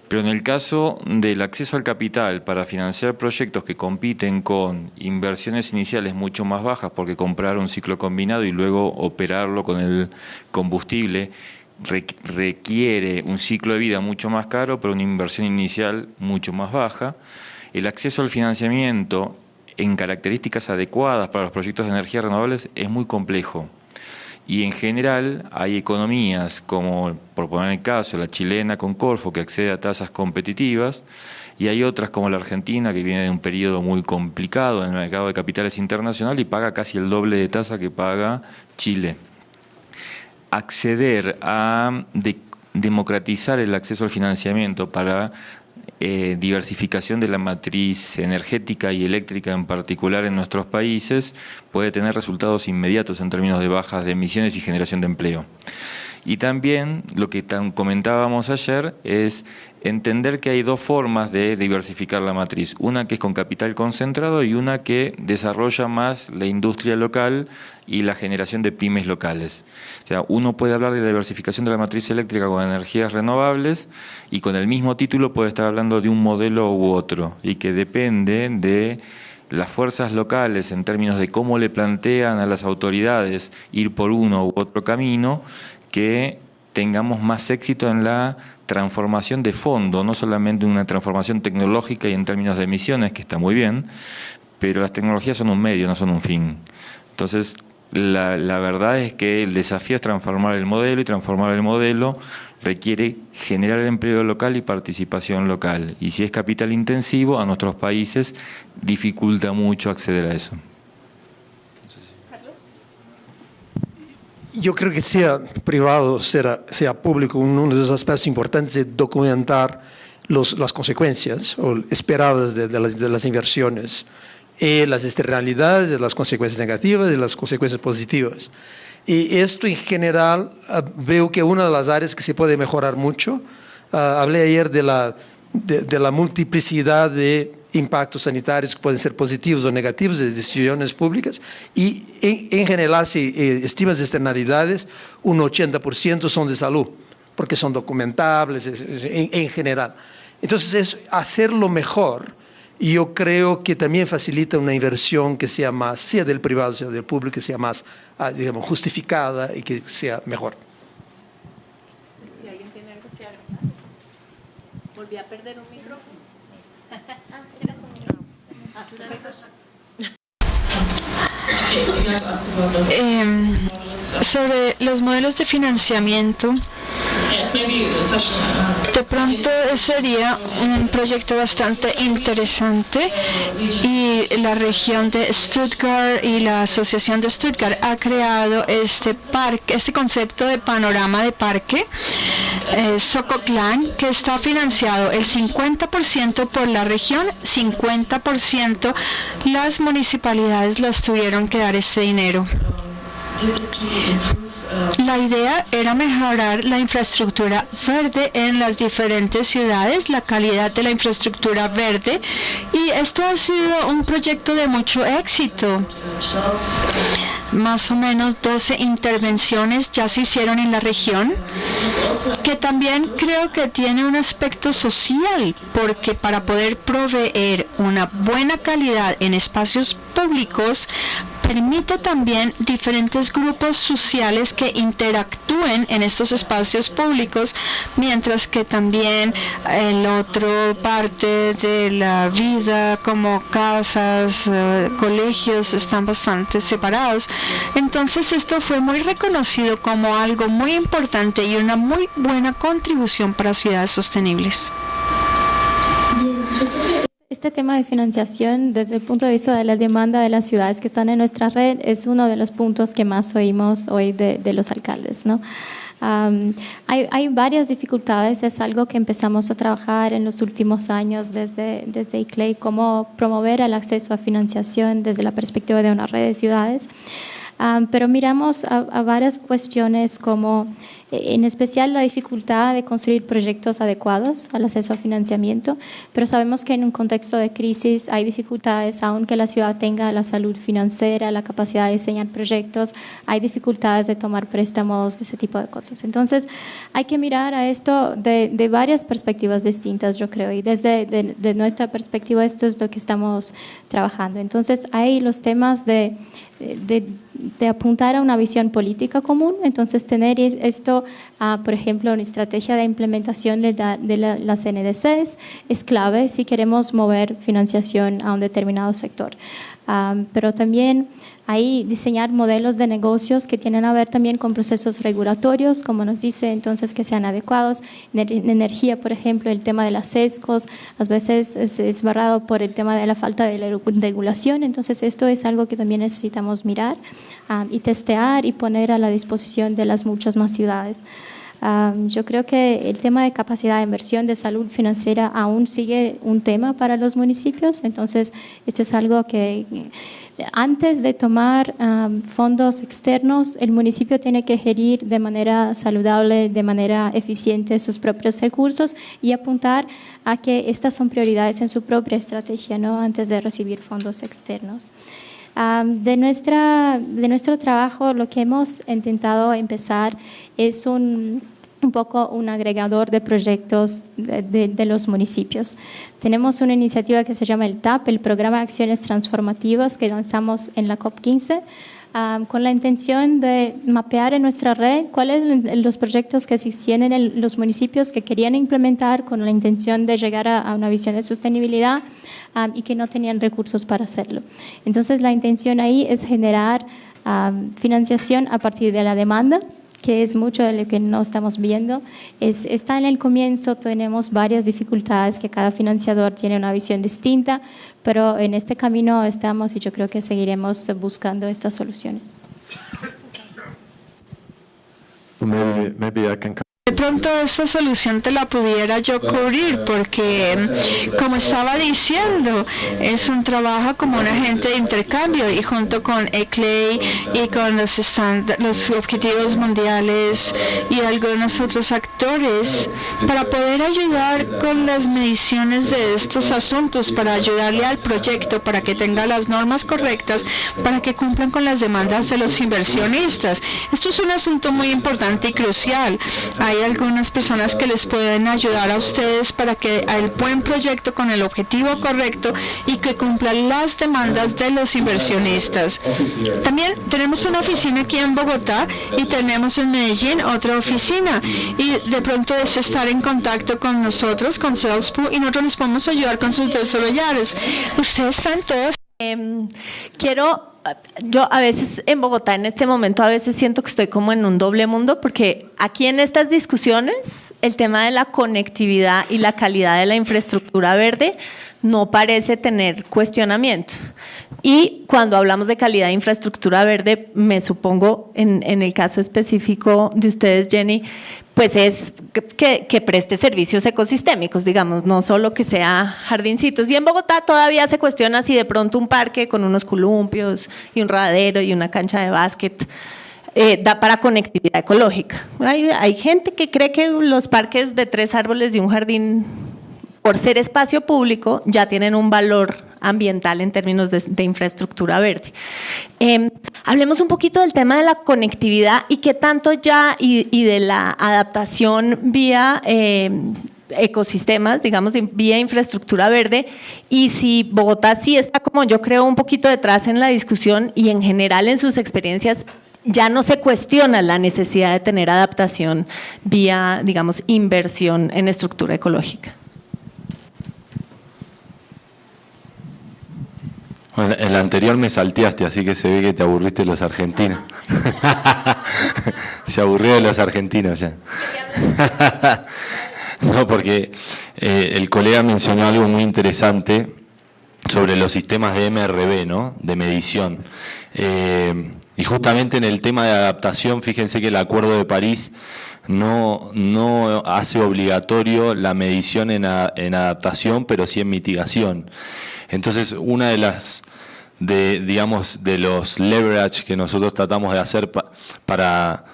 Speaker 5: Pero en el caso del acceso al capital para financiar proyectos que compiten con inversiones iniciales mucho más bajas, porque comprar un ciclo combinado y luego operarlo con el combustible requiere un ciclo de vida mucho más caro, pero una inversión inicial mucho más baja, el acceso al financiamiento en características adecuadas para los proyectos de energías renovables es muy complejo. Y en general hay economías como, por poner el caso, la chilena con Corfo, que accede a tasas competitivas, y hay otras como la Argentina, que viene de un periodo muy complicado en el mercado de capitales internacional y paga casi el doble de tasa que paga Chile. Acceder a democratizar el acceso al financiamiento para diversificación de la matriz energética y eléctrica en particular en nuestros países puede tener resultados inmediatos en términos de bajas de emisiones y generación de empleo. Y también lo que comentábamos ayer es entender que hay dos formas de diversificar la matriz, una que es con capital concentrado y una que desarrolla más la industria local y la generación de pymes locales. O sea, uno puede hablar de la diversificación de la matriz eléctrica con energías renovables y con el mismo título puede estar hablando de un modelo u otro y que depende de las fuerzas locales en términos de cómo le plantean a las autoridades ir por uno u otro camino, que tengamos más éxito en la transformación de fondo, no solamente una transformación tecnológica y en términos de emisiones, que está muy bien, pero las tecnologías son un medio, no son un fin. Entonces, la verdad es que el desafío es transformar el modelo y transformar el modelo requiere generar empleo local y participación local. Y si es capital intensivo, a nuestros países dificulta mucho acceder a eso.
Speaker 8: Yo creo que sea privado, sea público, uno de los aspectos importantes es documentar las consecuencias esperadas de las inversiones, las externalidades, las consecuencias negativas y las consecuencias positivas. Y esto en general veo que una de las áreas que se puede mejorar mucho, hablé ayer de la multiplicidad de impactos sanitarios que pueden ser positivos o negativos de decisiones públicas, y en general si estimas externalidades, un 80% son de salud, porque son documentables en general. Entonces es hacerlo mejor, y yo creo que también facilita una inversión que sea más, sea del privado, sea del público, que sea más, digamos, justificada y que sea mejor.
Speaker 2: Si alguien tiene algo que agregar. Volví a perder un micrófono.
Speaker 6: Sobre los modelos de financiamiento, de pronto sería un proyecto bastante interesante, y la región de Stuttgart y la asociación de Stuttgart ha creado este concepto de panorama de parque, Sokoklan, que está financiado el 50% por la región, 50% las municipalidades las tuvieron que dar este dinero. La idea era mejorar la infraestructura verde en las diferentes ciudades, la calidad de la infraestructura verde, y esto ha sido un proyecto de mucho éxito. Más o menos 12 intervenciones ya se hicieron en la región, que también creo que tiene un aspecto social, porque para poder proveer una buena calidad en espacios públicos, permite también diferentes grupos sociales que interactúen en estos espacios públicos, mientras que también en la otra parte de la vida, como casas, colegios, están bastante separados. Entonces esto fue muy reconocido como algo muy importante y una muy buena contribución para ciudades sostenibles.
Speaker 4: Este tema de financiación desde el punto de vista de la demanda de las ciudades que están en nuestra red es uno de los puntos que más oímos hoy de los alcaldes, ¿no? Hay varias dificultades, es algo que empezamos a trabajar en los últimos años desde ICLEI, cómo promover el acceso a financiación desde la perspectiva de una red de ciudades. Pero miramos a varias cuestiones como en especial la dificultad de construir proyectos adecuados al acceso a financiamiento, pero sabemos que en un contexto de crisis hay dificultades, aunque la ciudad tenga la salud financiera, la capacidad de diseñar proyectos, hay dificultades de tomar préstamos, ese tipo de cosas. Entonces hay que mirar a esto de varias perspectivas distintas, yo creo, y desde de nuestra perspectiva esto es lo que estamos trabajando. Entonces hay los temas de apuntar a una visión política común, entonces tener esto, por ejemplo, una estrategia de implementación de las NDCs es clave si queremos mover financiación a un determinado sector. Pero también ahí diseñar modelos de negocios que tienen a ver también con procesos regulatorios, como nos dice, entonces que sean adecuados. En energía, por ejemplo, el tema de las sesgos, a veces es barrado por el tema de la falta de la regulación, entonces esto es algo que también necesitamos mirar y testear y poner a la disposición de las muchas más ciudades. Yo creo que el tema de capacidad de inversión de salud financiera aún sigue un tema para los municipios, entonces esto es algo que antes de tomar fondos externos, el municipio tiene que gerir de manera saludable, de manera eficiente sus propios recursos y apuntar a que estas son prioridades en su propia estrategia, ¿no? Antes de recibir fondos externos. De nuestro trabajo, lo que hemos intentado empezar es un poco un agregador de proyectos de los municipios. Tenemos una iniciativa que se llama el TAP, el Programa de Acciones Transformativas, que lanzamos en la COP15, con la intención de mapear en nuestra red cuáles son los proyectos que existían en los municipios que querían implementar con la intención de llegar a una visión de sostenibilidad y que no tenían recursos para hacerlo. Entonces, la intención ahí es generar financiación a partir de la demanda, que es mucho de lo que no estamos viendo. Está en el comienzo, tenemos varias dificultades, que cada financiador tiene una visión distinta, pero en este camino estamos y yo creo que seguiremos buscando estas soluciones.
Speaker 9: Maybe I can...
Speaker 6: De pronto esta solución te la pudiera yo cubrir porque, como estaba diciendo, es un trabajo como un agente de intercambio y junto con ECLEI y con los objetivos mundiales y algunos otros actores para poder ayudar con las mediciones de estos asuntos, para ayudarle al proyecto para que tenga las normas correctas, para que cumplan con las demandas de los inversionistas. Esto es un asunto muy importante y crucial. Hay algunas personas que les pueden ayudar a ustedes para que el buen proyecto con el objetivo correcto y que cumpla las demandas de los inversionistas. También tenemos una oficina aquí en Bogotá y tenemos en Medellín otra oficina, y de pronto es estar en contacto con nosotros, con Salespool, y nosotros les podemos ayudar con sus desarrolladores. Ustedes están todos.
Speaker 2: Yo a veces en Bogotá en este momento a veces siento que estoy como en un doble mundo, porque aquí en estas discusiones el tema de la conectividad y la calidad de la infraestructura verde no parece tener cuestionamiento. Y cuando hablamos de calidad de infraestructura verde, me supongo en el caso específico de ustedes, Jenny, pues es que preste servicios ecosistémicos, digamos, no solo que sea jardincitos. Y en Bogotá todavía se cuestiona si de pronto un parque con unos columpios y un radadero y una cancha de básquet da para conectividad ecológica. Hay gente que cree que los parques de 3 árboles y un jardín, por ser espacio público, ya tienen un valor ambiental en términos de infraestructura verde. Hablemos un poquito del tema de la conectividad y qué tanto ya y de la adaptación vía ecosistemas, digamos, vía infraestructura verde, y si Bogotá sí está, como yo creo, un poquito detrás en la discusión y en general en sus experiencias ya no se cuestiona la necesidad de tener adaptación vía, digamos, inversión en estructura ecológica.
Speaker 7: Bueno, en la anterior me salteaste, así que se ve que te aburriste de los argentinos. Se aburrió de los argentinos ya. No, porque el colega mencionó algo muy interesante sobre los sistemas de MRV, ¿no? De medición. Y justamente en el tema de adaptación, fíjense que el Acuerdo de París no hace obligatorio la medición en adaptación, pero sí en mitigación. Entonces, una de los leverage que nosotros tratamos de hacer para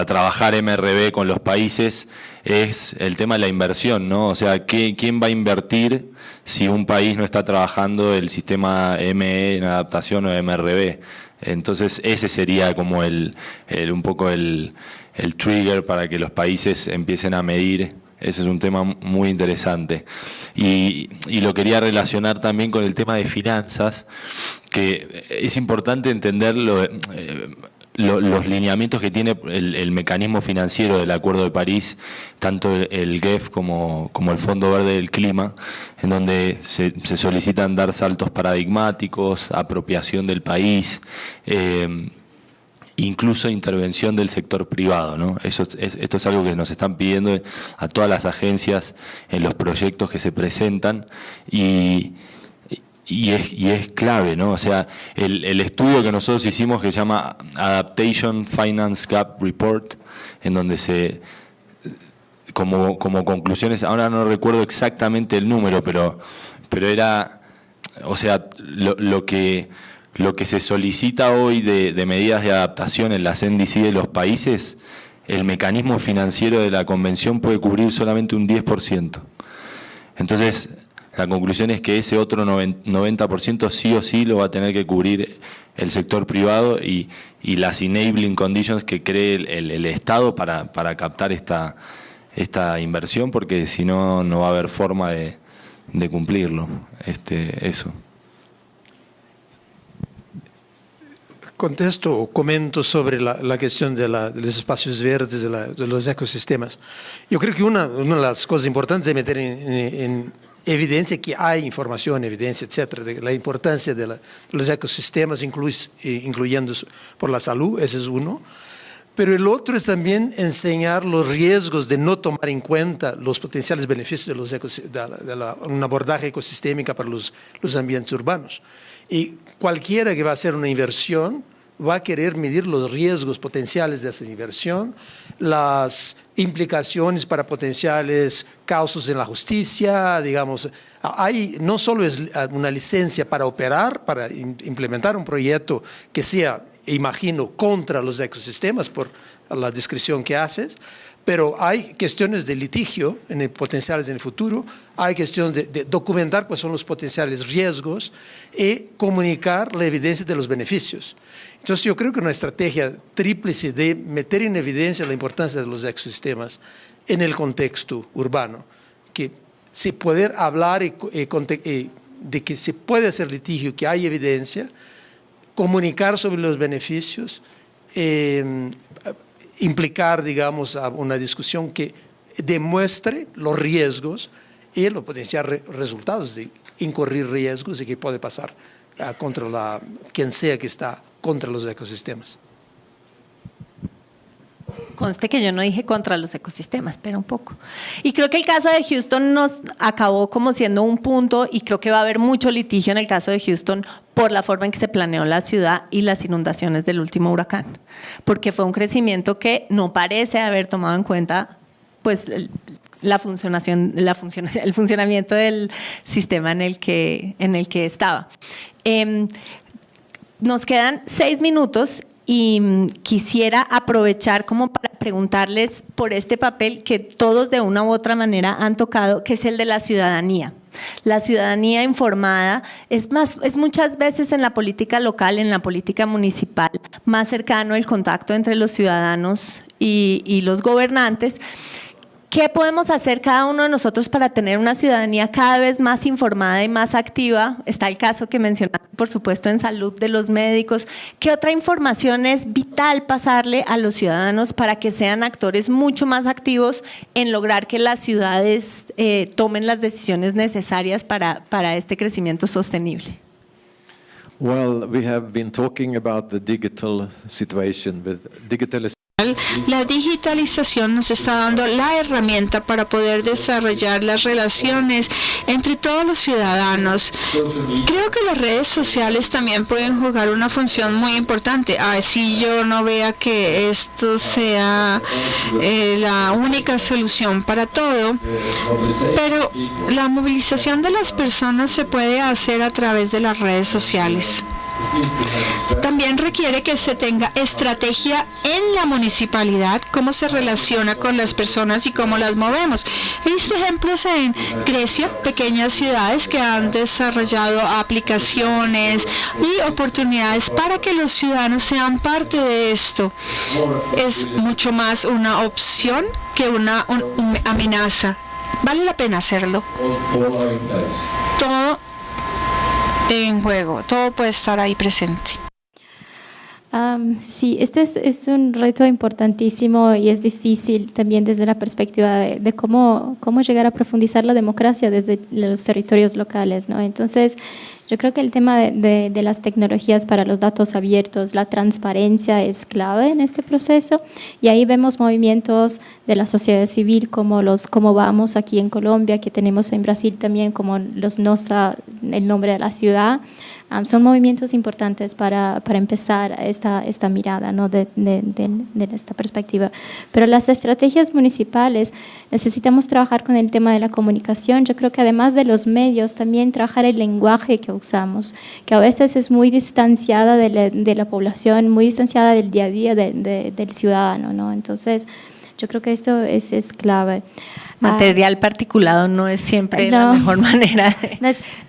Speaker 7: trabajar MRV con los países es el tema de la inversión, ¿no? O sea, ¿quién va a invertir si un país no está trabajando el sistema ME en adaptación o MRV? Entonces, ese sería como un poco el trigger para que los países empiecen a medir. Ese es un tema muy interesante. Y lo quería relacionar también con el tema de finanzas, que es importante entender los lineamientos que tiene el mecanismo financiero del Acuerdo de París, tanto el GEF como el Fondo Verde del Clima, en donde se solicitan dar saltos paradigmáticos, apropiación del país, incluso intervención del sector privado, ¿no? Esto es algo que nos están pidiendo a todas las agencias en los proyectos que se presentan y es clave, ¿no? O sea, el estudio que nosotros hicimos, que se llama Adaptation Finance Gap Report, en donde como conclusiones, ahora no recuerdo exactamente el número, pero era, o sea, lo que se solicita hoy de medidas de adaptación en las NDC de los países, el mecanismo financiero de la convención puede cubrir solamente un 10%. Entonces, la conclusión es que ese otro 90% sí o sí lo va a tener que cubrir el sector privado y las enabling conditions que cree el Estado para captar esta inversión, porque si no, no va a haber forma de cumplirlo. Eso.
Speaker 8: Contesto o comento sobre la cuestión de los espacios verdes, de los ecosistemas. Yo creo que una de las cosas importantes es meter en evidencia que hay información, evidencia, etcétera, de la importancia de los ecosistemas, incluyendo por la salud, ese es uno. Pero el otro es también enseñar los riesgos de no tomar en cuenta los potenciales beneficios de un abordaje ecosistémico para los ambientes urbanos. Y cualquiera que va a hacer una inversión va a querer medir los riesgos potenciales de esa inversión, las implicaciones para potenciales causas en la justicia, digamos. No solo es una licencia para operar, para implementar un proyecto que sea, imagino, contra los ecosistemas por la descripción que haces, pero hay cuestiones de litigio potenciales en el futuro, hay cuestiones de documentar cuáles son los potenciales riesgos y comunicar la evidencia de los beneficios. Entonces yo creo que una estrategia tríplice de meter en evidencia la importancia de los ecosistemas en el contexto urbano, que se puede hablar de que se puede hacer litigio, que hay evidencia, comunicar sobre los beneficios, implicar, digamos, a una discusión que demuestre los riesgos y los potenciales resultados de incurrir riesgos y que puede pasar contra quien sea que está contra los ecosistemas.
Speaker 2: Conste que yo no dije contra los ecosistemas, pero un poco. Y creo que el caso de Houston nos acabó como siendo un punto, y creo que va a haber mucho litigio en el caso de Houston por la forma en que se planeó la ciudad y las inundaciones del último huracán, porque fue un crecimiento que no parece haber tomado en cuenta pues el funcionamiento del sistema en el que estaba. Nos quedan 6 minutos y quisiera aprovechar como para preguntarles por este papel que todos de una u otra manera han tocado, que es el de la ciudadanía. La ciudadanía informada es muchas veces en la política local, en la política municipal, más cercano el contacto entre los ciudadanos y los gobernantes. ¿Qué podemos hacer cada uno de nosotros para tener una ciudadanía cada vez más informada y más activa? Está el caso que mencionaste, por supuesto, en salud de los médicos. ¿Qué otra información es vital pasarle a los ciudadanos para que sean actores mucho más activos en lograr que las ciudades tomen las decisiones necesarias para este crecimiento sostenible?
Speaker 9: Well, we have been talking about the digital situation with
Speaker 6: La digitalización nos está dando la herramienta para poder desarrollar las relaciones entre todos los ciudadanos. Creo que las redes sociales también pueden jugar una función muy importante. Si yo no vea que esto sea la única solución para todo, pero la movilización de las personas se puede hacer a través de las redes sociales. También requiere que se tenga estrategia en la municipalidad, cómo se relaciona con las personas y cómo las movemos. He visto ejemplos en Grecia, pequeñas ciudades que han desarrollado aplicaciones y oportunidades para que los ciudadanos sean parte de esto. Es mucho más una opción que una amenaza. Vale la pena hacerlo. Todo en juego, todo puede estar ahí presente.
Speaker 4: Sí, este es un reto importantísimo y es difícil también desde la perspectiva de cómo llegar a profundizar la democracia desde los territorios locales, ¿no? Entonces, yo creo que el tema de las tecnologías para los datos abiertos, la transparencia es clave en este proceso, y ahí vemos movimientos de la sociedad civil como Como Vamos aquí en Colombia, que tenemos en Brasil también como los NOSA, el nombre de la ciudad. Son movimientos importantes para empezar esta mirada, ¿no? de esta perspectiva. Pero las estrategias municipales, necesitamos trabajar con el tema de la comunicación. Yo creo que además de los medios, también trabajar el lenguaje que usamos, que a veces es muy distanciada de la población, muy distanciada del día a día del ciudadano, ¿no? Entonces, yo creo que esto es clave.
Speaker 2: Material particulado no es siempre la mejor manera de...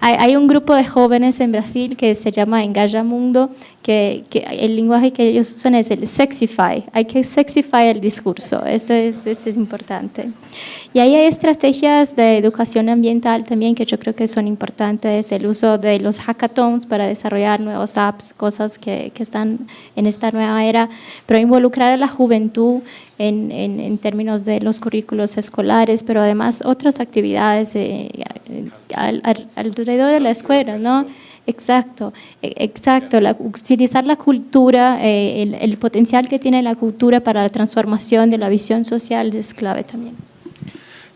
Speaker 4: Hay un grupo de jóvenes en Brasil que se llama Engaja Mundo, que el lenguaje que ellos usan es el sexify. Hay que sexify el discurso. Esto es importante. Y ahí hay estrategias de educación ambiental también que yo creo que son importantes. El uso de los hackathons para desarrollar nuevos apps, cosas que están en esta nueva era, pero involucrar a la juventud en términos de los currículos escolares, pero además otras actividades alrededor de la escuela, ¿no? Exacto. Utilizar la cultura, el potencial que tiene la cultura para la transformación de la visión social es clave también.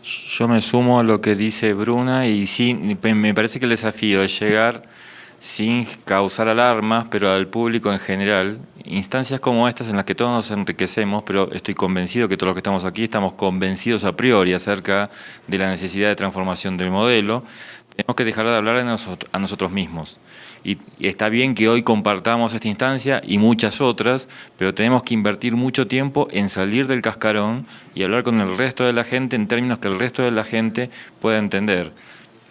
Speaker 5: Yo me sumo a lo que dice Bruna y sí, me parece que el desafío es llegar sin causar alarmas, pero al público en general, instancias como estas en las que todos nos enriquecemos, pero estoy convencido que todos los que estamos aquí estamos convencidos a priori acerca de la necesidad de transformación del modelo. Tenemos que dejar de hablar a nosotros mismos. Y está bien que hoy compartamos esta instancia y muchas otras, pero tenemos que invertir mucho tiempo en salir del cascarón y hablar con el resto de la gente en términos que el resto de la gente pueda entender.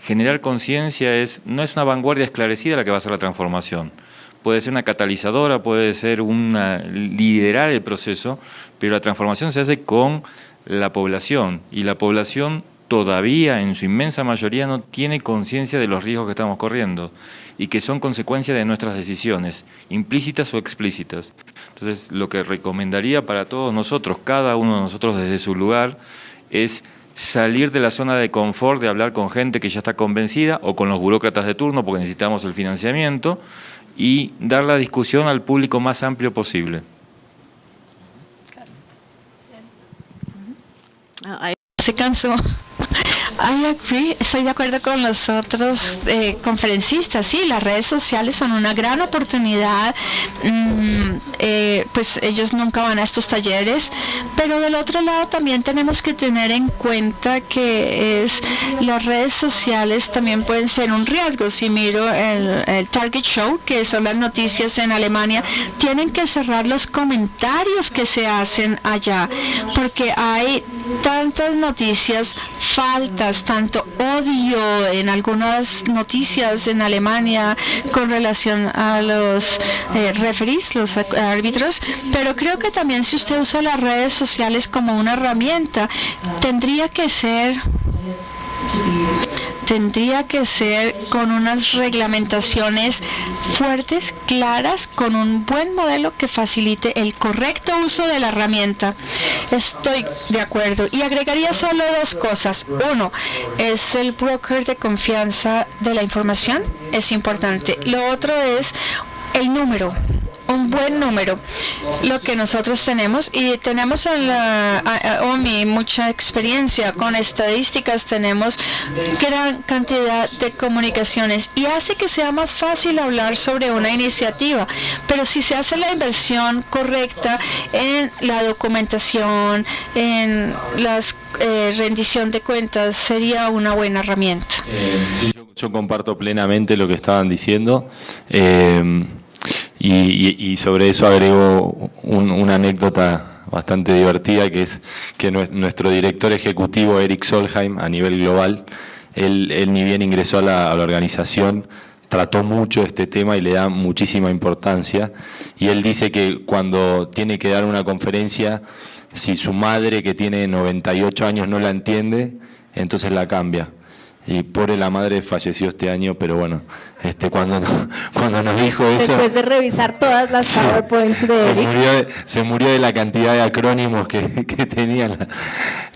Speaker 5: Generar conciencia no es una vanguardia esclarecida la que va a hacer la transformación. Puede ser una catalizadora, puede ser liderar el proceso, pero la transformación se hace con la población y la población todavía en su inmensa mayoría no tiene conciencia de los riesgos que estamos corriendo y que son consecuencia de nuestras decisiones, implícitas o explícitas. Entonces, lo que recomendaría para todos nosotros, cada uno de nosotros desde su lugar, es salir de la zona de confort de hablar con gente que ya está convencida o con los burócratas de turno porque necesitamos el financiamiento y dar la discusión al público más amplio posible.
Speaker 6: Se cansó. I agree, estoy de acuerdo con los otros conferencistas. Sí, las redes sociales son una gran oportunidad. Pues ellos nunca van a estos talleres, pero del otro lado también tenemos que tener en cuenta que las redes sociales también pueden ser un riesgo. Si miro el Target Show, que son las noticias en Alemania, tienen que cerrar los comentarios que se hacen allá, porque hay tantas noticias faltas, tanto odio en algunas noticias en Alemania con relación a los referees, los árbitros, pero creo que también si usted usa las redes sociales como una herramienta, tendría que ser con unas reglamentaciones fuertes, claras, con un buen modelo que facilite el correcto uso de la herramienta. Estoy de acuerdo. Y agregaría solo dos cosas. Uno, es el broker de confianza de la información. Es importante. Lo otro es el número. Un buen número, lo que nosotros tenemos, y tenemos en la OMI mucha experiencia con estadísticas, tenemos gran cantidad de comunicaciones y hace que sea más fácil hablar sobre una iniciativa, pero si se hace la inversión correcta en la documentación, en la rendición de cuentas, sería una buena herramienta.
Speaker 7: Yo comparto plenamente lo que estaban diciendo. Y sobre eso agrego una anécdota bastante divertida, que es que nuestro director ejecutivo, Eric Solheim, a nivel global, él ni bien ingresó a la organización, trató mucho este tema y le da muchísima importancia. Y él dice que cuando tiene que dar una conferencia, si su madre, que tiene 98 años, no la entiende, entonces la cambia. Y pobre la madre falleció este año, pero bueno, cuando nos dijo eso...
Speaker 2: Después de revisar todas las PowerPoints de Eric.
Speaker 7: Se murió de la cantidad de acrónimos que tenía.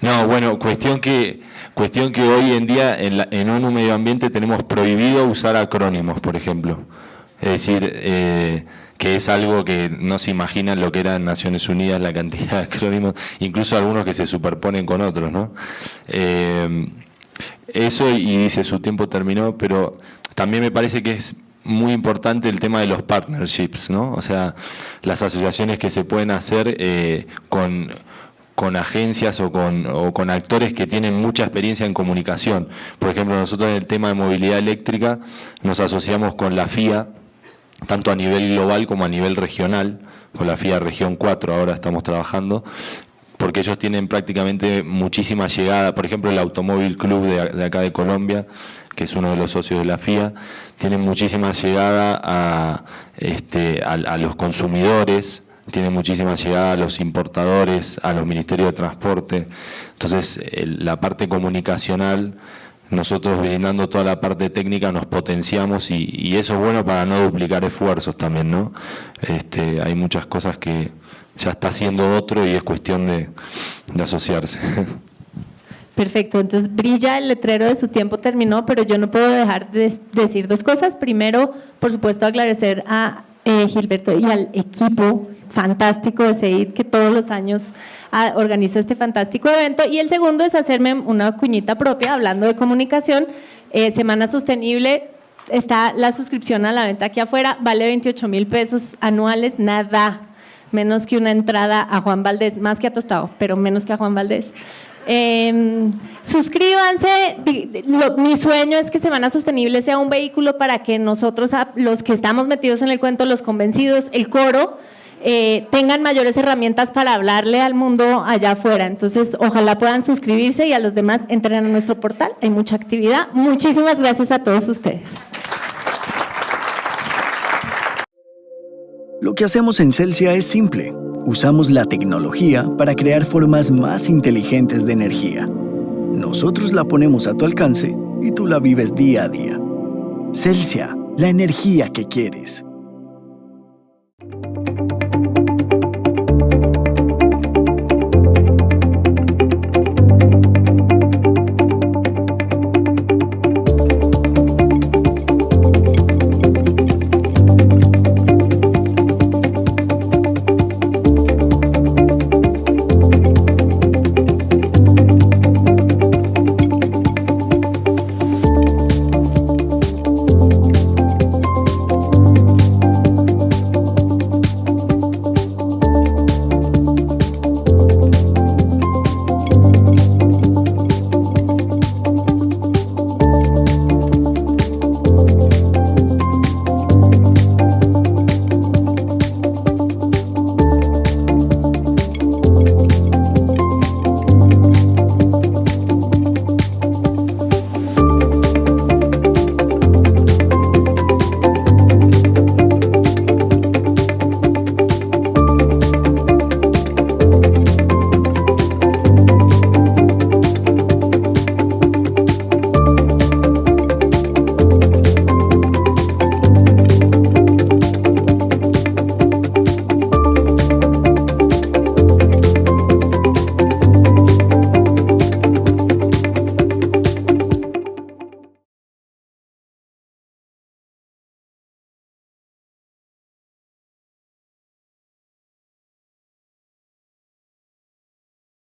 Speaker 7: No, bueno, cuestión que hoy en día en ONU Medio Ambiente tenemos prohibido usar acrónimos, por ejemplo. Es decir, que es algo que no se imaginan lo que era en Naciones Unidas, la cantidad de acrónimos, incluso algunos que se superponen con otros, ¿no? Eso, y dice, su tiempo terminó, pero también me parece que es muy importante el tema de los partnerships, ¿no? O sea, las asociaciones que se pueden hacer con agencias o con actores que tienen mucha experiencia en comunicación. Por ejemplo, nosotros en el tema de movilidad eléctrica nos asociamos con la FIA, tanto a nivel global como a nivel regional, con la FIA Región 4 ahora estamos trabajando, porque ellos tienen prácticamente muchísima llegada. Por ejemplo, el Automóvil Club de acá de Colombia, que es uno de los socios de la FIA, tiene muchísima llegada a los consumidores, tiene muchísima llegada a los importadores, a los ministerios de transporte. Entonces, la parte comunicacional, nosotros brindando toda la parte técnica nos potenciamos y eso es bueno para no duplicar esfuerzos también, ¿no? Hay muchas cosas que ya está haciendo otro y es cuestión de asociarse.
Speaker 2: Perfecto, entonces brilla el letrero de su tiempo terminó, pero yo no puedo dejar de decir dos cosas. Primero, por supuesto, agradecer a Gilberto y al equipo fantástico de CEID que todos los años organiza este fantástico evento. Y el segundo es hacerme una cuñita propia, hablando de comunicación. Semana Sostenible, está la suscripción a la venta aquí afuera, vale 28,000 pesos anuales, nada menos que una entrada a Juan Valdés, más que a Tostado, pero menos que a Juan Valdés. Suscríbanse. Mi sueño es que Semana Sostenible sea un vehículo para que nosotros, los que estamos metidos en el cuento, los convencidos, el coro, tengan mayores herramientas para hablarle al mundo allá afuera. Entonces, ojalá puedan suscribirse y a los demás entren a nuestro portal. Hay mucha actividad. Muchísimas gracias a todos ustedes.
Speaker 1: Lo que hacemos en Celsia es simple. Usamos la tecnología para crear formas más inteligentes de energía. Nosotros la ponemos a tu alcance y tú la vives día a día. Celsia, la energía que quieres.